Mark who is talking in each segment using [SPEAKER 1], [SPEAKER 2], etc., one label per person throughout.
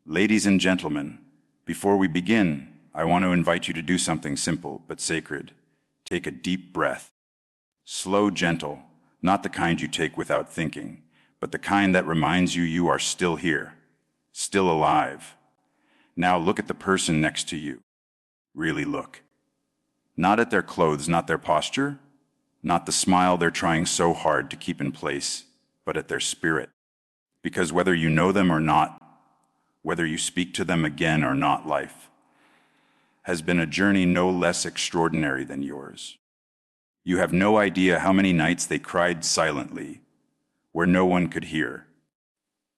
[SPEAKER 1] Ladies and gentlemen, before we begin, I want to invite you to do something simple but sacred. Take a deep breath. Slow, gentle, not the kind you take without thinking, but the kind that reminds you you are still here, still alive. Now look at the person next to you. Really look. Not at their clothes, not their posture, not the smile they're trying so hard to keep in place, but at their spirit. Because whether you know them or not, whether you speak to them again or not, life has been a journey no less extraordinary than yours. You have no idea how many nights they cried silently, where no one could hear.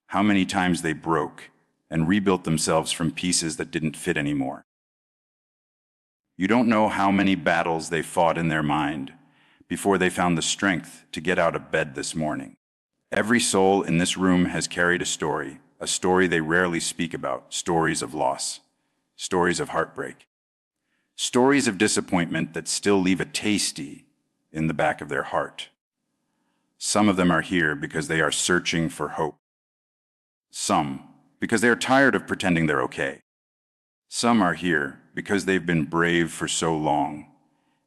[SPEAKER 1] How many times they broke and rebuilt themselves from pieces that didn't fit anymore. You don't know how many battles they fought in their mind before they found the strength to get out of bed this morning. Every soul in this room has carried a story they rarely speak about, stories of loss, stories of heartbreak, stories of disappointment that still leave a tasty in the back of their heart. Some of them are here because they are searching for hope. Some because they are tired of pretending they're okay. Some are here because they've been brave for so long,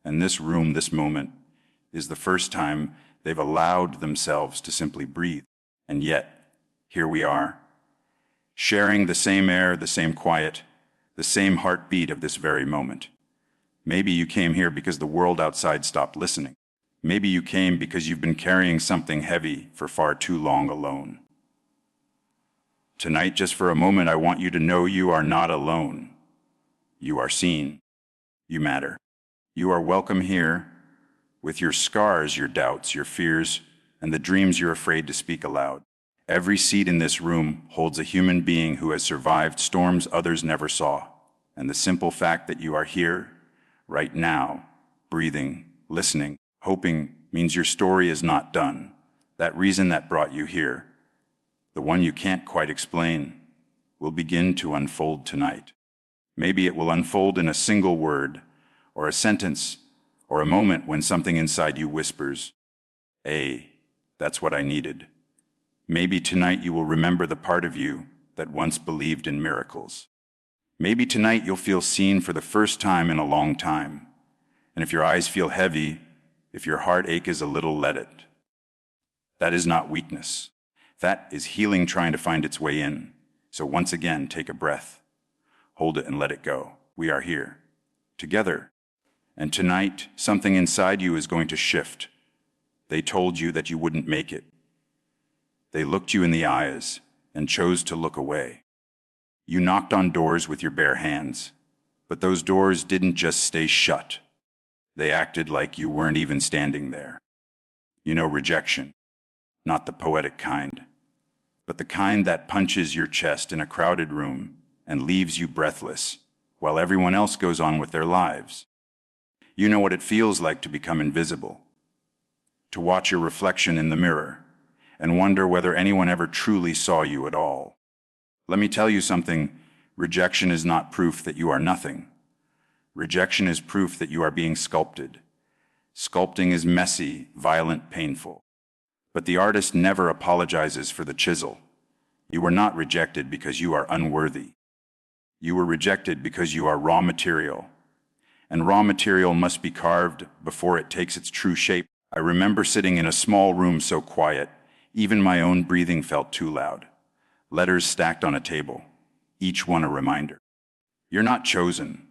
[SPEAKER 1] and this room, this moment, is the first time they've allowed themselves to simply breathe. And yet, here we are, sharing the same air, the same quiet, the same heartbeat of this very moment. Maybe you came here because the world outside stopped listening. Maybe you came because you've been carrying something heavy for far too long alone. Tonight, just for a moment, I want you to know you are not alone. You are seen. You matter. You are welcome here with your scars, your doubts, your fears, and the dreams you're afraid to speak aloud. Every seat in this room holds a human being who has survived storms others never saw. And the simple fact that you are here, right now, breathing, listening, hoping, means your story is not done. That reason that brought you here, the one you can't quite explain, will begin to unfold tonight. Maybe it will unfold in a single word, or a sentence, or a moment when something inside you whispers, "Hey, that's what I needed." Maybe tonight you will remember the part of you that once believed in miracles. Maybe tonight you'll feel seen for the first time in a long time. And if your eyes feel heavy, if your heartache is a little, let it. That is not weakness. That is healing trying to find its way in. So once again, take a breath. Hold it and let it go. We are here, together. And tonight, something inside you is going to shift. They told you that you wouldn't make it. They looked you in the eyes and chose to look away. You knocked on doors with your bare hands, but those doors didn't just stay shut. They acted like you weren't even standing there. You know, rejection, not the poetic kind, but the kind that punches your chest in a crowded room and leaves you breathless while everyone else goes on with their lives. You know what it feels like to become invisible, to watch your reflection in the mirror and wonder whether anyone ever truly saw you at all. Let me tell you something, rejection is not proof that you are nothing. Rejection is proof that you are being sculpted. Sculpting is messy, violent, painful. But the artist never apologizes for the chisel. You were not rejected because you are unworthy. You were rejected because you are raw material. And raw material must be carved before it takes its true shape. I remember sitting in a small room so quiet, even my own breathing felt too loud. Letters stacked on a table, each one a reminder. You're not chosen.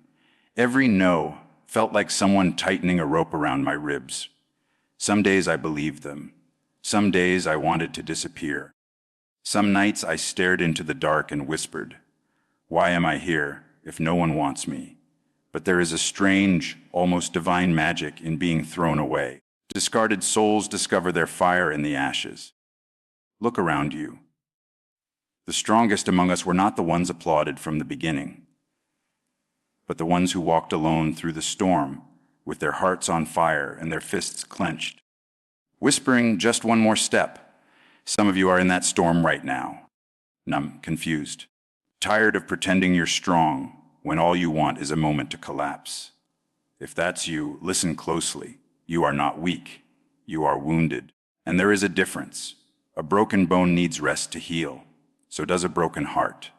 [SPEAKER 1] Every no felt like someone tightening a rope around my ribs. Some days I believed them. Some days I wanted to disappear. Some nights I stared into the dark and whispered, "Why am I here if no one wants me?" But there is a strange, almost divine magic in being thrown away. Discarded souls discover their fire in the ashes. Look around you. The strongest among us were not the ones applauded from the beginning, but the ones who walked alone through the storm with their hearts on fire and their fists clenched, whispering just one more step. Some of you are in that storm right now, numb, confused, tired of pretending you're strong when all you want is a moment to collapse. If that's you, listen closely. You are not weak. You are wounded. And there is a difference. A broken bone needs rest to heal. So does a broken heart.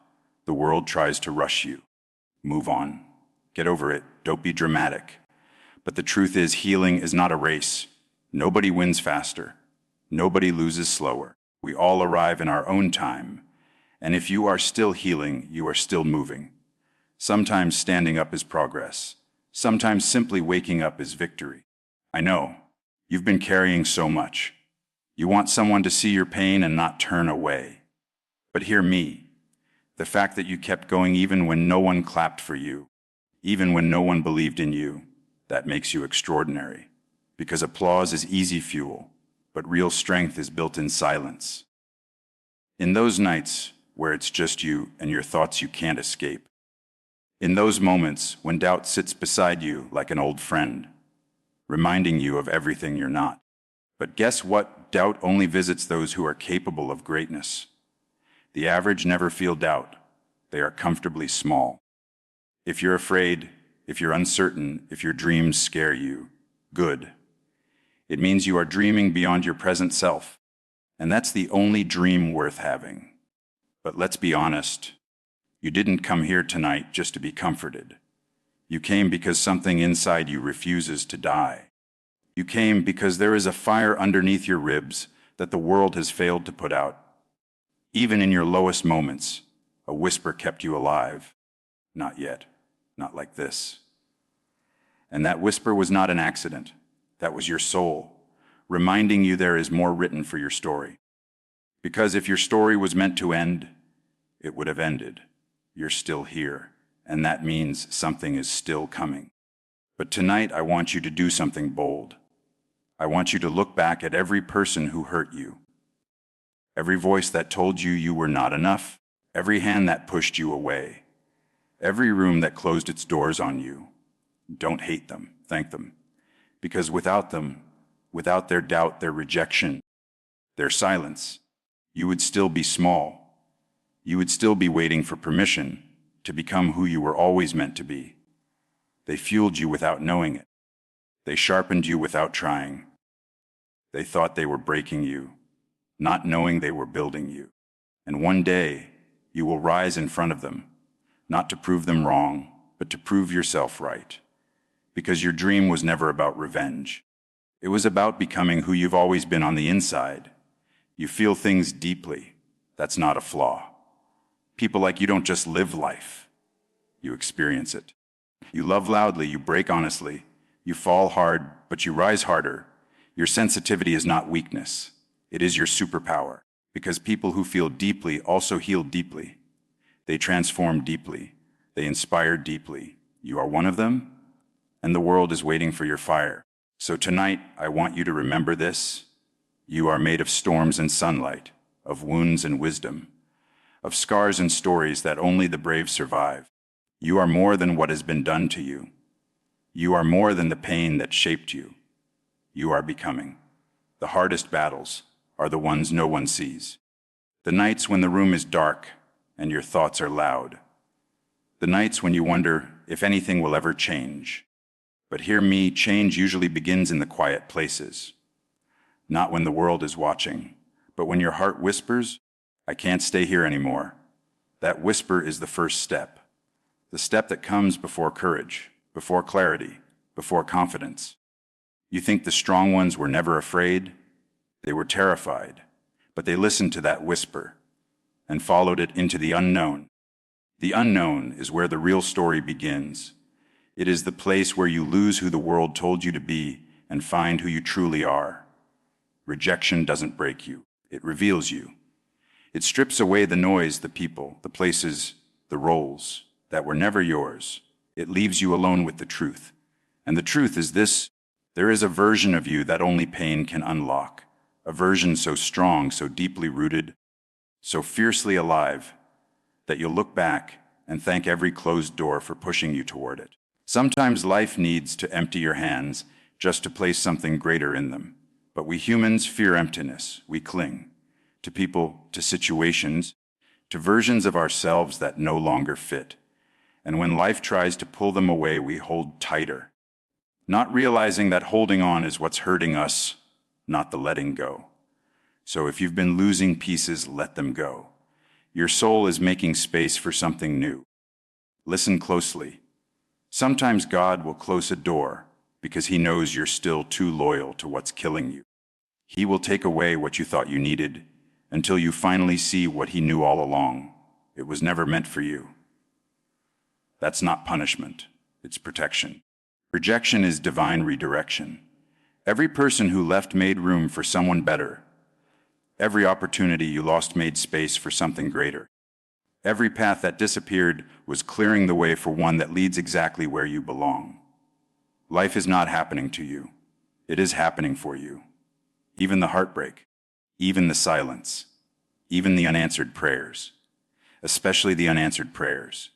[SPEAKER 1] The world tries to rush you. Move on. Get over it. Don't be dramatic. But the truth is, healing is not a race. Nobody wins faster. Nobody loses slower. We all arrive in our own time. And if you are still healing, you are still moving. Sometimes standing up is progress. Sometimes simply waking up is victory. I know. You've been carrying so much. You want someone to see your pain and not turn away. But hear me. The fact that you kept going even when no one clapped for you, even when no one believed in you, that makes you extraordinary. Because applause is easy fuel, but real strength is built in silence. In those nights where it's just you and your thoughts you can't escape. In those moments when doubt sits beside you like an old friend, reminding you of everything you're not. But guess what? Doubt only visits those who are capable of greatness. The average never feel doubt. They are comfortably small. If you're afraid, if you're uncertain, if your dreams scare you, good. It means you are dreaming beyond your present self. And that's the only dream worth having. But let's be honest. You didn't come here tonight just to be comforted. You came because something inside you refuses to die. You came because there is a fire underneath your ribs that the world has failed to put out. Even in your lowest moments, a whisper kept you alive. Not yet. Not like this. And that whisper was not an accident. That was your soul, reminding you there is more written for your story. Because if your story was meant to end, it would have ended. You're still here, and that means something is still coming. But tonight, I want you to do something bold. I want you to look back at every person who hurt you. Every voice that told you you were not enough. Every hand that pushed you away. Every room that closed its doors on you. Don't hate them, thank them. Because without them, without their doubt, their rejection, their silence, you would still be small. You would still be waiting for permission to become who you were always meant to be. They fueled you without knowing it. They sharpened you without trying. They thought they were breaking you, not knowing they were building you. And one day, you will rise in front of them, not to prove them wrong, but to prove yourself right. Because your dream was never about revenge. It was about becoming who you've always been on the inside. You feel things deeply. That's not a flaw. People like you don't just live life. You experience it. You love loudly, you break honestly. You fall hard, but you rise harder. Your sensitivity is not weakness. It is your superpower. Because people who feel deeply also heal deeply. They transform deeply. They inspire deeply. You are one of them, and the world is waiting for your fire. So tonight, I want you to remember this. You are made of storms and sunlight, of wounds and wisdom, of scars and stories that only the brave survive. You are more than what has been done to you. You are more than the pain that shaped you. You are becoming. The hardest battles are the ones no one sees. The nights when the room is dark and your thoughts are loud. The nights when you wonder if anything will ever change. But hear me, change usually begins in the quiet places. Not when the world is watching, but when your heart whispers, I can't stay here anymore. That whisper is the first step. The step that comes before courage, before clarity, before confidence. You think the strong ones were never afraid? They were terrified, but they listened to that whisper and followed it into the unknown. The unknown is where the real story begins. It is the place where you lose who the world told you to be and find who you truly are. Rejection doesn't break you. It reveals you. It strips away the noise, the people, the places, the roles that were never yours. It leaves you alone with the truth. And the truth is this: there is a version of you that only pain can unlock. A version so strong, so deeply rooted, so fiercely alive, that you'll look back and thank every closed door for pushing you toward it. Sometimes life needs to empty your hands just to place something greater in them. But we humans fear emptiness. We cling to people, to situations, to versions of ourselves that no longer fit. And when life tries to pull them away, we hold tighter, not realizing that holding on is what's hurting us, not the letting go. So if you've been losing pieces, let them go. Your soul is making space for something new. Listen closely. Sometimes God will close a door because He knows you're still too loyal to what's killing you. He will take away what you thought you needed until you finally see what He knew all along. It was never meant for you. That's not punishment. It's protection. Rejection is divine redirection. Every person who left made room for someone better. Every opportunity you lost made space for something greater. Every path that disappeared was clearing the way for one that leads exactly where you belong. Life is not happening to you. It is happening for you. Even the heartbreak, even the silence, even the unanswered prayers, especially the unanswered prayers.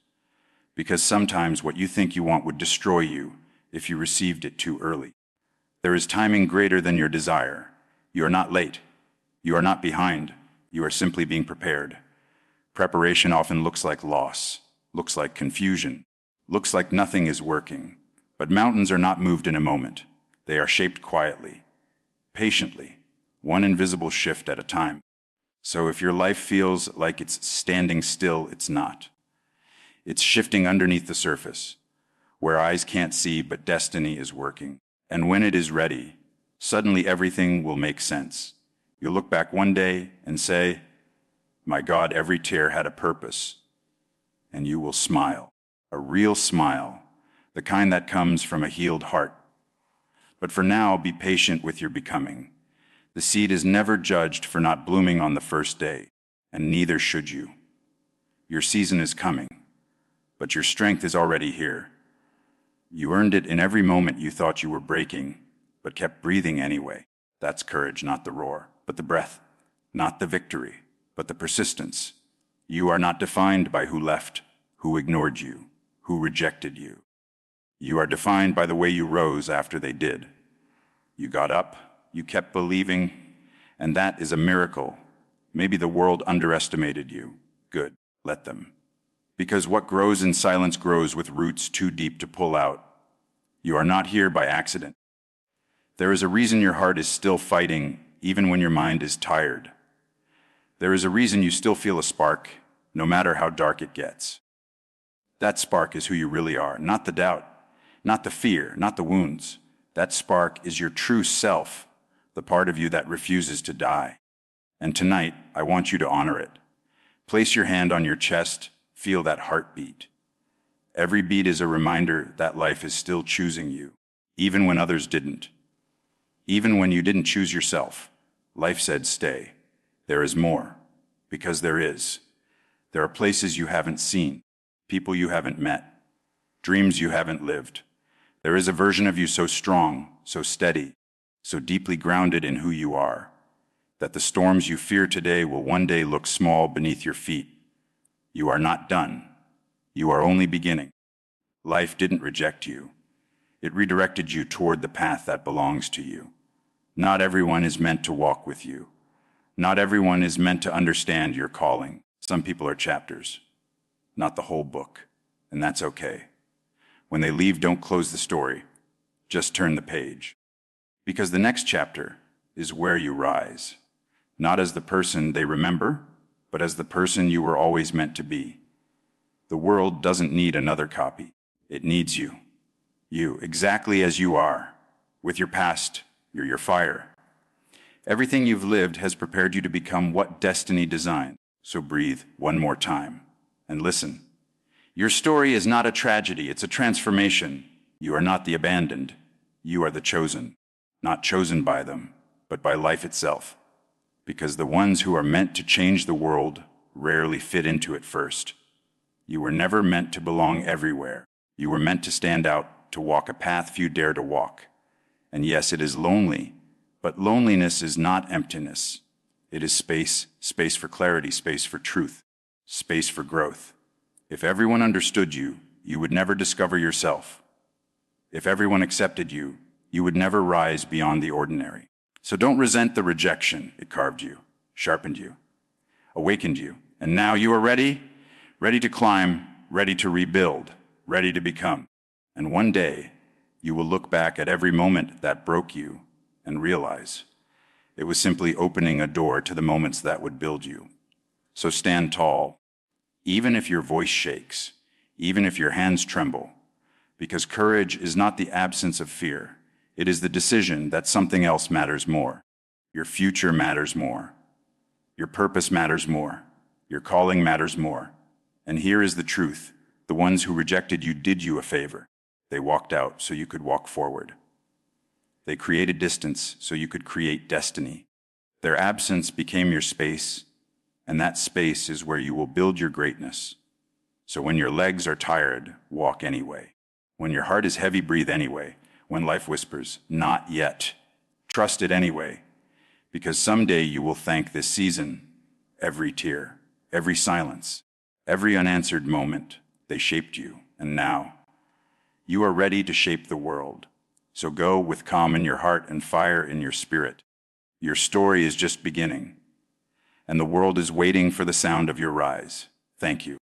[SPEAKER 1] Because sometimes what you think you want would destroy you if you received it too early. There is timing greater than your desire. You are not late. You are not behind. You are simply being prepared. Preparation often looks like loss, looks like confusion, looks like nothing is working. But mountains are not moved in a moment. They are shaped quietly, patiently, one invisible shift at a time. So if your life feels like it's standing still, it's not. It's shifting underneath the surface, where eyes can't see, but destiny is working. And when it is ready, suddenly everything will make sense. You'll look back one day and say, "My God, every tear had a purpose." And you will smile, a real smile, the kind that comes from a healed heart. But for now, be patient with your becoming. The seed is never judged for not blooming on the first day, and neither should you. Your season is coming, but your strength is already here. You earned it in every moment you thought you were breaking, but kept breathing anyway. That's courage, not the roar, but the breath, not the victory, but the persistence. You are not defined by who left, who ignored you, who rejected you. You are defined by the way you rose after they did. You got up, you kept believing, and that is a miracle. Maybe the world underestimated you. Good, let them. Because what grows in silence grows with roots too deep to pull out. You are not here by accident. There is a reason your heart is still fighting, even when your mind is tired. There is a reason you still feel a spark, no matter how dark it gets. That spark is who you really are, not the doubt, not the fear, not the wounds. That spark is your true self, the part of you that refuses to die. And tonight, I want you to honor it. Place your hand on your chest, feel that heartbeat. Every beat is a reminder that life is still choosing you, even when others didn't. Even when you didn't choose yourself, life said stay. There is more, because there is. There are places you haven't seen, people you haven't met, dreams you haven't lived. There is a version of you so strong, so steady, so deeply grounded in who you are, that the storms you fear today will one day look small beneath your feet. You are not done. You are only beginning. Life didn't reject you. It redirected you toward the path that belongs to you. Not everyone is meant to walk with you. Not everyone is meant to understand your calling. Some people are chapters, not the whole book, and that's okay. When they leave, don't close the story. Just turn the page. Because the next chapter is where you rise, not as the person they remember, but as the person you were always meant to be. The world doesn't need another copy. It needs you. You, exactly as you are. With your past, you're your fire. Everything you've lived has prepared you to become what destiny designed. So breathe one more time and listen. Your story is not a tragedy, it's a transformation. You are not the abandoned. You are the chosen. Not chosen by them, but by life itself. Because the ones who are meant to change the world rarely fit into it first. You were never meant to belong everywhere. You were meant to stand out, to walk a path few dare to walk. And yes, it is lonely, but loneliness is not emptiness. It is space, space for clarity, space for truth, space for growth. If everyone understood you, you would never discover yourself. If everyone accepted you, you would never rise beyond the ordinary. So don't resent the rejection. It carved you, sharpened you, awakened you. And now you are ready to climb, ready to rebuild, ready to become. And one day, you will look back at every moment that broke you and realize it was simply opening a door to the moments that would build you. So stand tall, even if your voice shakes, even if your hands tremble, because courage is not the absence of fear. It is the decision that something else matters more. Your future matters more. Your purpose matters more. Your calling matters more. And here is the truth. The ones who rejected you did you a favor. They walked out so you could walk forward. They created distance so you could create destiny. Their absence became your space, and that space is where you will build your greatness. So when your legs are tired, walk anyway. When your heart is heavy, breathe anyway. When life whispers, not yet, trust it anyway. Because someday you will thank this season, every tear, every silence, every unanswered moment. They shaped you, and now you are ready to shape the world. So go with calm in your heart and fire in your spirit. Your story is just beginning, and the world is waiting for the sound of your rise. Thank you.